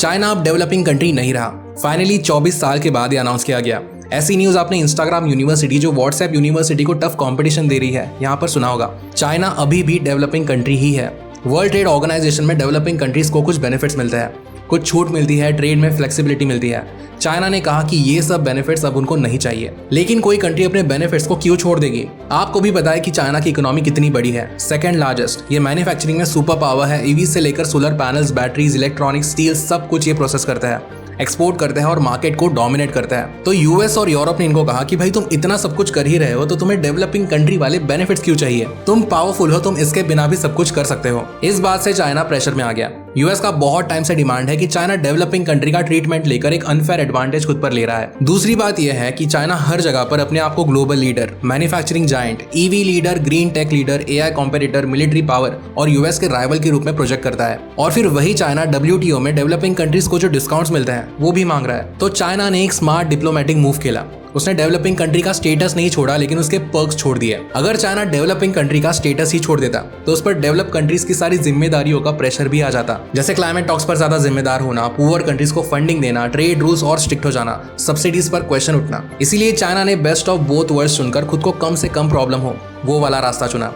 China अब developing country नहीं रहा। फाइनली 24 साल के बाद ये अनाउंस किया गया। ऐसी न्यूज आपने इंस्टाग्राम यूनिवर्सिटी जो व्हाट्सएप यूनिवर्सिटी को टफ कंपटीशन दे रही है यहाँ पर सुना होगा। चाइना अभी भी डेवलपिंग कंट्री ही है। वर्ल्ड ट्रेड ऑर्गेनाइजेशन में डेवलपिंग कंट्रीज को कुछ बेनिफिट्स मिलते हैं, कुछ छूट मिलती है, ट्रेड में फ्लेक्सिबिलिटी मिलती है। चाइना ने कहा कि ये सब बेनिफिट्स अब उनको नहीं चाहिए। लेकिन कोई कंट्री अपने बेनिफिट्स को क्यों छोड़ देगी? आपको भी पता है कि चाइना की इकोनॉमी कितनी बड़ी है, सेकंड लार्जेस्ट। ये मैन्युफैक्चरिंग में सुपर पावर है। ईवी से लेकर solar panels, batteries, electronics, steel सब कुछ ये प्रोसेस करता है, एक्सपोर्ट करते हैं और मार्केट को डोमिनेट करता है। तो यूएस और यूरोप ने इनको कहा कि भाई तुम इतना सब कुछ कर ही रहे हो तो तुम्हें डेवलपिंग कंट्री वाले बेनिफिट्स क्यों चाहिए? तुम पावरफुल हो, तुम इसके बिना भी सब कुछ कर सकते हो। इस बात से चाइना प्रेशर में आ गया। यूएस का बहुत टाइम से डिमांड है कि चाइना डेवलपिंग कंट्री का ट्रीटमेंट लेकर एक अनफेयर एडवांटेज खुद पर ले रहा है। दूसरी बात यह है कि चाइना हर जगह पर अपने आप को global leader, manufacturing giant, EV leader, green tech leader, AI competitor, military power और यूएस के राइवल के रूप में प्रोजेक्ट करता है। और फिर वही चाइना डब्ल्यूटीओ में डेवलपिंग कंट्रीज को जो डिस्काउंट्स मिलते हैं वो भी मांग रहा है। तो चाइना ने एक स्मार्ट डिप्लोमेटिक मूव खेला। उसने डेवलपिंग कंट्री का स्टेटस नहीं छोड़ा, लेकिन उसके पर्क्स छोड़ दिए। अगर चाइना डेवलपिंग कंट्री का स्टेटस ही छोड़ देता तो उस पर डेवलप कंट्रीज की सारी जिम्मेदारियों का प्रेशर भी आ जाता, जैसे क्लाइमेट टॉक्स पर ज्यादा जिम्मेदार होना, पुअर कंट्रीज को फंडिंग देना, ट्रेड रूल्स और स्ट्रिक्ट हो जाना, सब्सिडीज पर क्वेश्चन उठना। इसीलिए चाइना ने बेस्ट ऑफ बोथ वर्ल्ड्स चुनकर खुद को कम से कम प्रॉब्लम हो वो वाला रास्ता चुना।